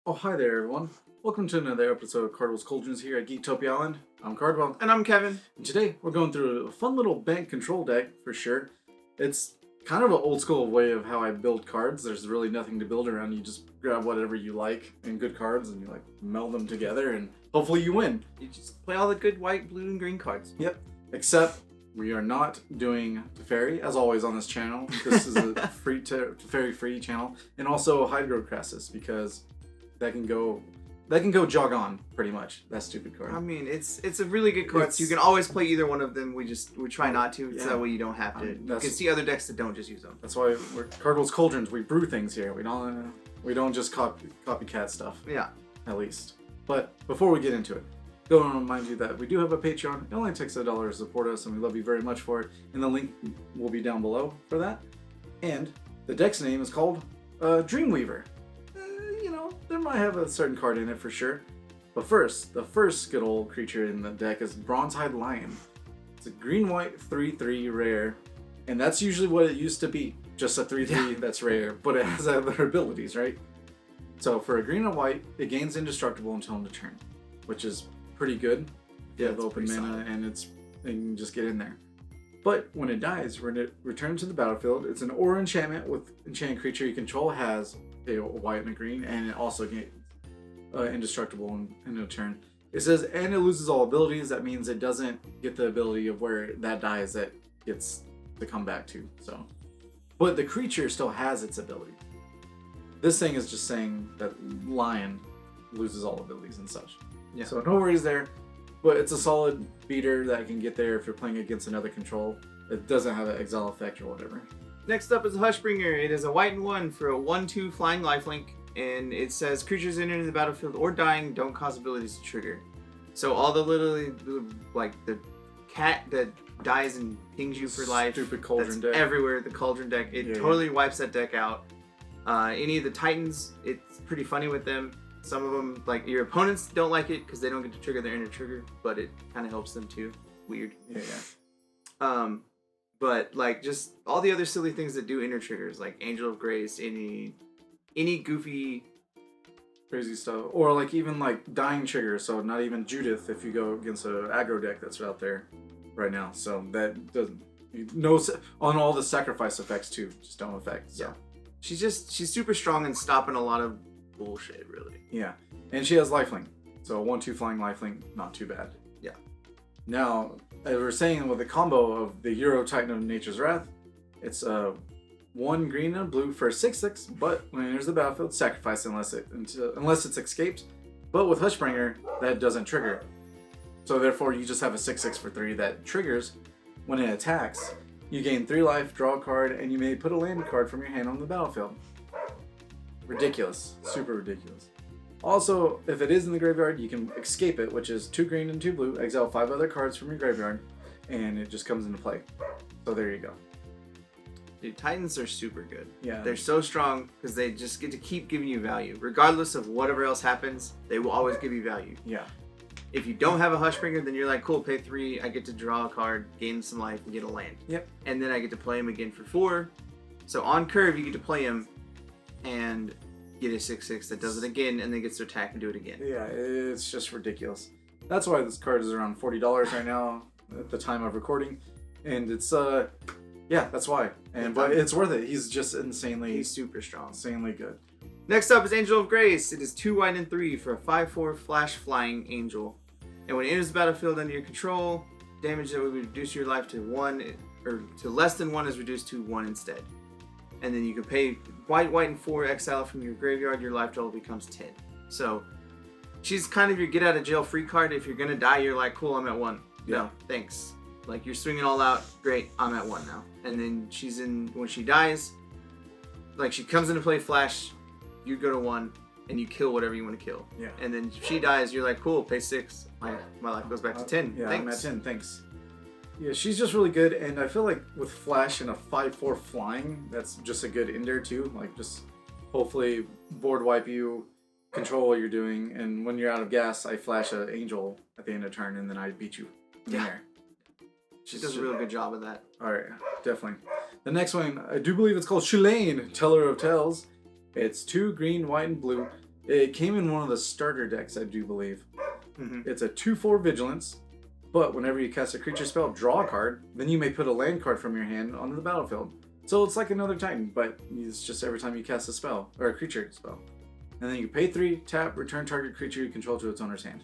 Oh, hi there, everyone. Welcome to another episode of Cardwell's Cauldrons here at Geektopia Island. I'm Cardwell. And I'm Kevin. And today, we're going through a fun little Bant control deck, for sure. It's kind of an old school way of how I build cards. There's really nothing to build around. You just grab whatever you like and good cards, and you meld them together, and hopefully you win. You just play all the good white, blue, and green cards. Yep. Except, we are not doing Teferi, as always on this channel. This is a Teferi-free channel. And also Hydrocrassus, because that can go jog on, pretty much. That stupid card. I mean, it's a really good card. So you can always play either one of them. We try not to, so that way you don't have to. You can see other decks that don't just use them. That's why we're Cardwell's Cauldrons. We brew things here. We don't just copycat stuff. Yeah. At least. But before we get into it, go and remind you that we do have a Patreon. It only takes $1 to support us, and we love you very much for it. And the link will be down below for that. And the deck's name is called Dreamweaver. There might have a certain card in it for sure. But first, the first good old creature in the deck is Bronzehide Lion. It's a green-white 3/3 rare, and that's usually what it used to be. Just a 3/3 that's rare, but it has other abilities, right? So for a green and white, it gains indestructible until end of turn, which is pretty good. You have open mana, and it can just get in there. But when it dies, when it returns to the battlefield, it's an aura enchantment with enchanted creature you control has a white and a green, and it also gains indestructible in a turn. It says, and it loses all abilities. That means it doesn't get the ability of where that dies that gets to come back to. So, but the creature still has its ability. This thing is just saying that Lion loses all abilities and such. Yeah. So no worries there. But it's a solid beater that can get there if you're playing against another control. It doesn't have an exile effect or whatever. Next up is Hushbringer. It is a white and 1 for a 1/2 flying lifelink, and it says creatures entering the battlefield or dying don't cause abilities to trigger. So all the the cat that dies and pings you for life. Stupid Cauldron deck. Everywhere, the Cauldron deck. It totally wipes that deck out. Any of the Titans, it's pretty funny with them. Some of them, like your opponents, don't like it because they don't get to trigger their inner trigger, but it kind of helps them too. Weird. Yeah. But like just all the other silly things that do inner triggers, like Angel of Grace, any goofy, crazy stuff, or like even like dying triggers. So not even Judith if you go against an aggro deck that's out there right now. So that doesn't on all the sacrifice effects too, just don't affect. So. Yeah. She's super strong and stopping a lot of bullshit, really. Yeah, and she has lifelink, so 1/2 flying lifelink, not too bad. Yeah. Now, as we're saying with the combo of the Uro Titan of Nature's Wrath, it's 1 green and a blue for a 6/6, but when it enters the battlefield, sacrifice unless it's escaped. But with Hushbringer, that doesn't trigger. So therefore, you just have a 6/6 for 3 that triggers when it attacks. You gain 3 life, draw a card, and you may put a land card from your hand on the battlefield. Ridiculous. Super ridiculous. Also, if it is in the graveyard, you can escape it, which is 2 green and 2 blue, exile 5 other cards from your graveyard, and it just comes into play. So there you go. Dude, Titans are super good. Yeah. They're so strong because they just get to keep giving you value. Regardless of whatever else happens, they will always give you value. Yeah. If you don't have a Hushbringer, then you're like, cool, pay 3, I get to draw a card, gain some life, and get a land. Yep. And then I get to play him again for 4. So on curve, you get to play him and get a 6/6 that does it again, and then gets to attack and do it again. Yeah, it's just ridiculous. That's why this card is around $40 right now at the time of recording, and it's that's why. But it's worth it. He's just He's super strong. insanely good. Next up is Angel of Grace. It is 2 white and 3 for a 5/4 flash flying angel, and when it enters the battlefield under your control, damage that would reduce your life to 1 or to less than 1 is reduced to 1 instead. And then you can pay white and 4, exile from your graveyard, your life total becomes 10. So she's kind of your get out of jail free card. If you're gonna die, you're like, cool, I'm at 1. Yeah. No, thanks. Like you're swinging all out, great, I'm at 1 now. And then when she dies, like she comes into play flash, you go to 1 and you kill whatever you want to kill. Yeah. And then if she dies, you're like, cool, pay 6. My life goes back to 10. Yeah, thanks. I'm at 10, thanks. Yeah, she's just really good, and I feel like with Flash and a 5/4 flying, that's just a good ender too. Like, just hopefully board wipe you, control what you're doing, and when you're out of gas, I flash an angel at the end of turn, and then I beat you in there. She does a real good job of that. Alright, definitely. The next one, I do believe it's called Chulainn Teller of Tales. It's 2 green, white, and blue It came in one of the starter decks, I do believe. Mm-hmm. It's a 2/4 Vigilance, but whenever you cast a creature spell, draw a card, then you may put a land card from your hand onto the battlefield. So it's like another Titan, but it's just every time you cast a spell, or a creature spell. And then you pay 3, tap, return target creature you control to its owner's hand.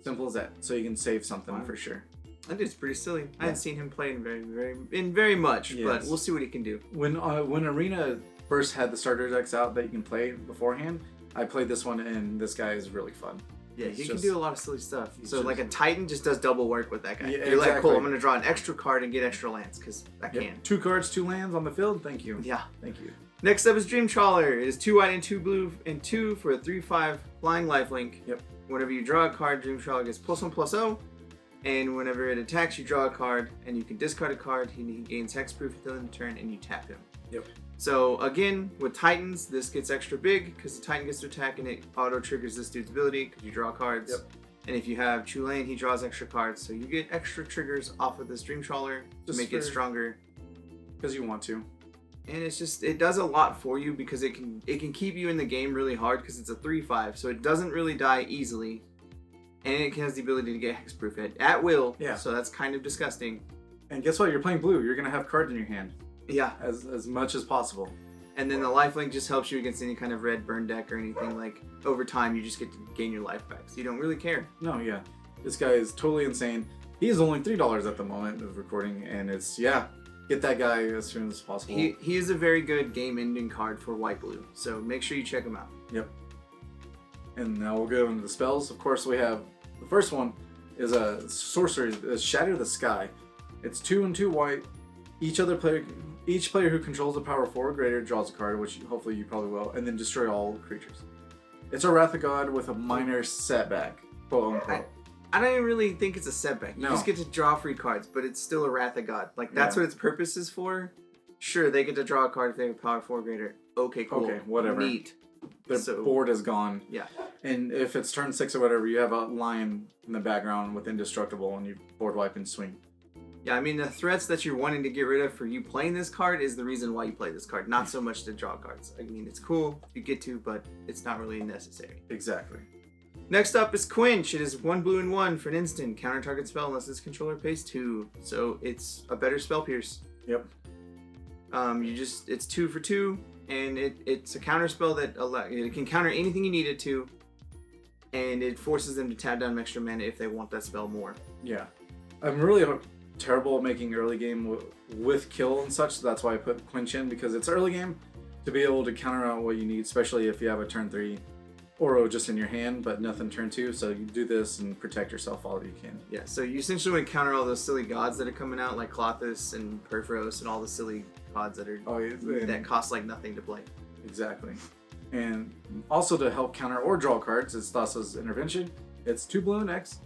Simple as that. So you can save something for sure. That dude's pretty silly. I haven't seen him play in very much, but we'll see what he can do. When Arena first had the starter decks out that you can play beforehand, I played this one, and this guy is really fun. Yeah, he can do a lot of silly stuff. So like a Titan just does double work with that guy. Yeah, You're like, cool, I'm going to draw an extra card and get extra lands, because I can. 2 cards, 2 lands on the field. Thank you. Yeah. Thank you. Next up is Dream Trawler. It is 2 white and 2 blue and 2 for a 3/5 flying lifelink. Yep. Whenever you draw a card, Dream Trawler gets +1/+0. And whenever it attacks, you draw a card, and you can discard a card. He gains hexproof until end of turn, and you tap him. Yep. So again, with Titans, this gets extra big because the Titan gets to attack, and it auto triggers this dude's ability because you draw cards. Yep. And if you have Chulane, he draws extra cards, so you get extra triggers off of this Dream Trawler to make it stronger. Because you want to. And it does a lot for you because it can keep you in the game really hard because it's a 3/5, so it doesn't really die easily. And it has the ability to get hexproof at will. Yeah. So that's kind of disgusting. And guess what? You're playing blue. You're going to have cards in your hand. Yeah. As much as possible. And then the lifelink just helps you against any kind of red burn deck or anything. Like, over time, you just get to gain your life back. So you don't really care. No, yeah. This guy is totally insane. He is only $3 at the moment of recording. And it's, get that guy as soon as possible. He is a very good game-ending card for white-blue. So make sure you check him out. Yep. And now we'll go into the spells. Of course, we have the first one is a Sorcerer, Shatter the Sky. It's 2 and 2 white. Each player who controls a power 4 or greater draws a card, which hopefully you probably will, and then destroy all creatures. It's a Wrath of God with a minor setback, quote unquote. I don't even really think it's a setback. You No. just get to draw free cards, but it's still a Wrath of God. Like, that's what its purpose is for. Sure, they get to draw a card if they have a power 4 or greater. Okay, cool. Okay, whatever. Neat. The board is gone. Yeah. And if it's turn 6 or whatever, you have a lion in the background with Indestructible, and you board wipe and swing. Yeah, I mean, the threats that you're wanting to get rid of for you playing this card is the reason why you play this card, not so much to draw cards. I mean, it's cool if you get to, but it's not really necessary. Exactly. Next up is Quench. It is 1 blue and 1 for an instant. Counter target spell unless its controller pays 2. So it's a better spell pierce. Yep. It's 2 for 2, and it's a counter spell that it can counter anything you need it to, and it forces them to tap down extra mana if they want that spell more. Yeah. I'm really terrible at making early game with kill and such, so that's why I put Quench in, because it's early game to be able to counter out what you need, especially if you have a turn 3 Uro just in your hand, but nothing turn 2, so you do this and protect yourself all you can. Yeah, so you essentially want to counter all those silly gods that are coming out, like Klothys and Perforos and all the silly gods that are that cost like nothing to play. Exactly. And also to help counter or draw cards is Thassa's Intervention. It's 2 blue and X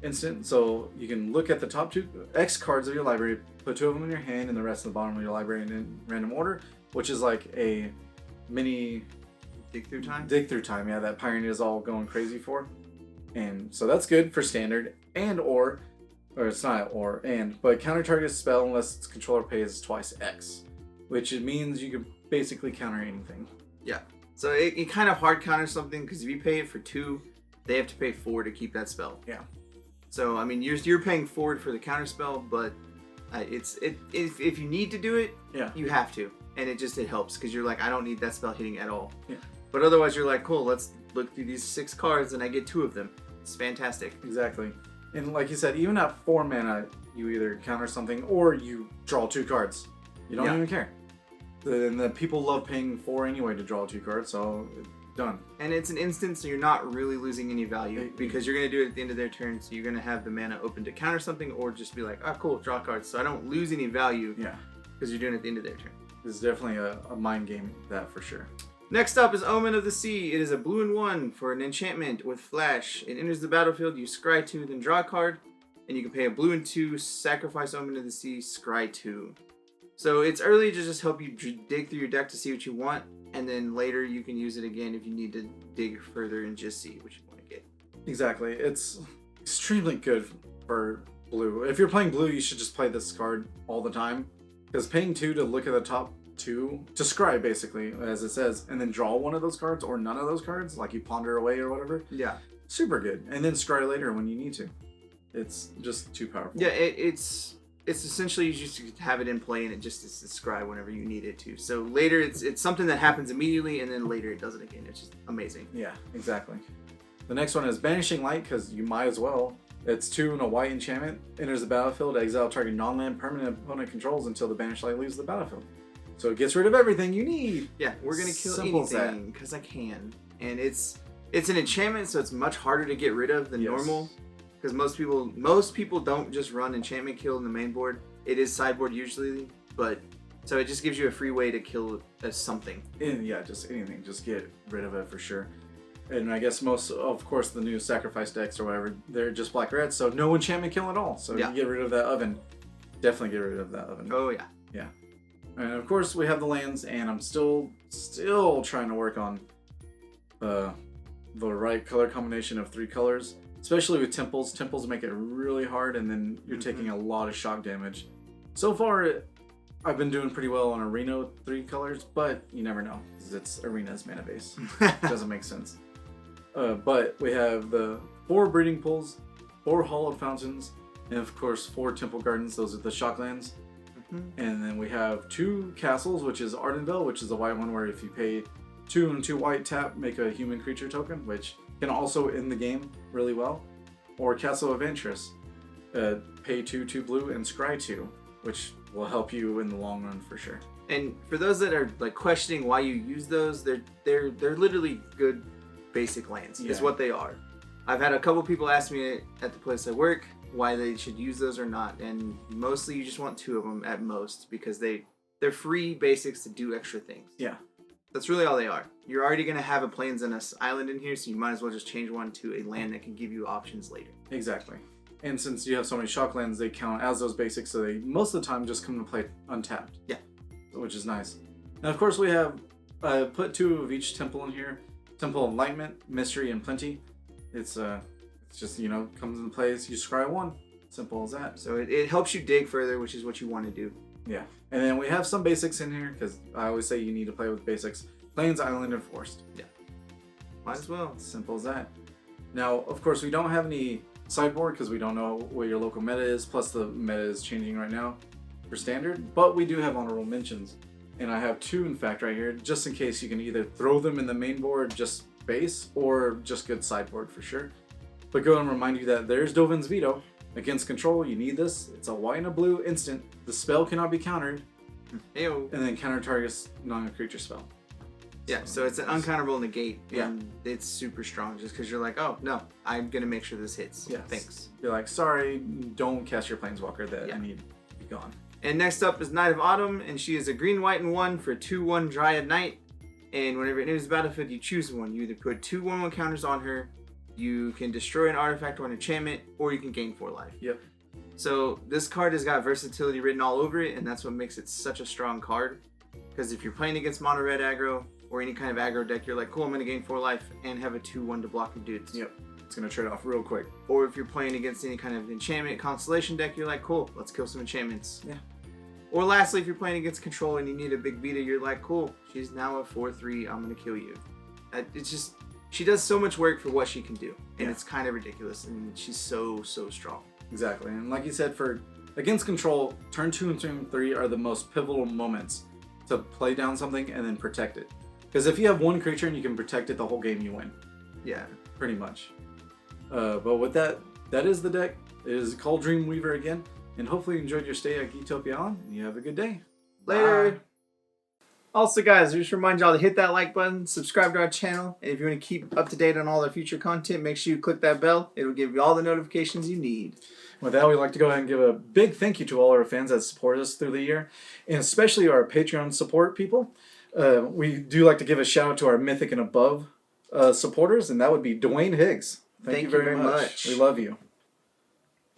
instant, so you can look at the top 2 X cards of your library, put 2 of them in your hand and the rest of the bottom of your library in random order, which is like a mini Dig through time, yeah, that Pioneer is all going crazy for. And so that's good for standard or it's not but counter target spell unless its controller pays twice X, which it means you can basically counter anything. Yeah. So it kind of hard counters something because if you pay it for 2, they have to pay 4 to keep that spell. Yeah. So I mean, you're paying forward for the counter spell, but if you need to do it, you have to, and it helps because you're like, I don't need that spell hitting at all. Yeah. But otherwise, you're like, cool, let's look through these 6 cards, and I get 2 of them. It's fantastic. Exactly. And like you said, even at 4 mana, you either counter something or you draw 2 cards. You don't even care. And the people love paying 4 anyway to draw 2 cards, so done. And it's an instant, so you're not really losing any value because you're going to do it at the end of their turn, so you're going to have the mana open to counter something or just be like, oh, cool, draw cards. So I don't lose any value because you're doing it at the end of their turn. This is definitely a mind game, that for sure. Next up is Omen of the Sea. It is a blue and 1 for an enchantment with flash. It enters the battlefield, you scry 2, then draw a card, and you can pay a blue and 2, sacrifice Omen of the Sea, scry 2. So it's early to just help you dig through your deck to see what you want, and then later you can use it again if you need to dig further and just see what you want to get. Exactly. It's extremely good for blue. If you're playing blue, you should just play this card all the time, because paying 2 to look at the top to scry basically, as it says, and then draw one of those cards or none of those cards, like you ponder away or whatever. Yeah. Super good. And then scry later when you need to. It's just too powerful. Yeah, it's essentially you just have it in play and it just is scry whenever you need it to. So later it's something that happens immediately and then later it does it again. It's just amazing. Yeah, exactly. The next one is Banishing Light, because you might as well. It's 2 and a white enchantment. Enters the battlefield, exile target non-land permanent opponent controls until the Banished Light leaves the battlefield. So it gets rid of everything you need. Yeah, we're gonna kill Simple as that. anything because I can. And it's an enchantment, so it's much harder to get rid of than normal. Because most people don't just run enchantment kill in the main board. It is sideboard usually, but so it just gives you a free way to kill something. And yeah, just anything. Just get rid of it for sure. And I guess most, of course, the new sacrifice decks or whatever, they're just black-red, so no enchantment kill at all. So you get rid of that oven. Definitely get rid of that oven. Oh, yeah. Yeah. And of course, we have the lands, and I'm still trying to work on the right color combination of 3 colors, especially with temples. Temples make it really hard, and then you're taking a lot of shock damage. So far, I've been doing pretty well on Arena with 3 colors, but you never know, because it's Arena's mana base. It doesn't make sense. But we have the 4 breeding pools, 4 Hallowed Fountains, and of course 4 Temple Gardens. Those are the shock lands. And then we have 2 castles, which is Ardenvale, which is a white one where if you pay 2 and 2 white, tap, make a human creature token, which can also end the game really well. Or Castle Vantress, pay 2, 2 blue, and scry 2, which will help you in the long run for sure. And for those that are like questioning why you use those, they're literally good basic lands. Is what they are. I've had a couple people ask me at the place I work why they should use those or not, and mostly you just want 2 of them at most because they're free basics to do extra things. Yeah. That's really all they are. You're already going to have a plains and an island in here, so you might as well just change one to a land that can give you options later. Exactly. And since you have so many shock lands, they count as those basics, so they most of the time just come to play untapped. Yeah. Which is nice. Now, of course, we have put 2 of each temple in here. Temple of Enlightenment, Mystery, and Plenty. It's just, comes into place. You scry 1. Simple as that. So it helps you dig further, which is what you want to do. Yeah. And then we have some basics in here, because I always say you need to play with basics. Plains, Island, and Forest. Yeah. Might as well. Simple as that. Now, of course, we don't have any sideboard, because we don't know what your local meta is, plus the meta is changing right now for Standard. But we do have honorable mentions. And I have 2, in fact, right here, just in case you can either throw them in the main board, just base, or just good sideboard for sure. But go and remind you that there's Dovin's Veto. Against control, you need this. It's a white and a blue instant. The spell cannot be countered. Ayo. And then counter targets non-creature spell. Yeah, so it's an uncounterable negate, and it's super strong just because you're like, oh, no, I'm going to make sure this hits. Yes. Thanks. You're like, sorry, don't cast your Planeswalker that I need to be gone. And next up is Knight of Autumn, and she is a green, white, and 1 for 2/1 Dryad Knight. And whenever it enters the battlefield, you choose one. You either put 2 1/1 counters on her, you can destroy an artifact or an enchantment, or you can gain 4 life. Yep. So this card has got versatility written all over it, and that's what makes it such a strong card. Because if you're playing against mono red aggro, or any kind of aggro deck, you're like, cool, I'm going to gain 4 life and have a 2/1 to block your dudes. Yep. It's going to trade off real quick. Or if you're playing against any kind of enchantment constellation deck, you're like, cool, let's kill some enchantments. Yeah. Or lastly, if you're playing against control and you need a big Vita, you're like, cool, she's now a 4/3, I'm going to kill you. It's just, she does so much work for what she can do. And it's kind of ridiculous. And she's so strong. Exactly. And like you said, for against control, turn 2 and turn 3 are the most pivotal moments to play down something and then protect it. Because if you have 1 creature and you can protect it the whole game, you win. Yeah. Pretty much. But with that is the deck. It is called Dream Weaver again. And hopefully you enjoyed your stay at Geektopia Island. And you have a good day. Later. Bye. Also, guys, I just remind y'all to hit that like button, subscribe to our channel, and if you want to keep up to date on all our future content, make sure you click that bell. It'll give you all the notifications you need. With that, we'd like to go ahead and give a big thank you to all our fans that support us through the year, and especially our Patreon support people. We do like to give a shout out to our Mythic and Above supporters, and that would be Dwayne Higgs. Thank you very much. We love you.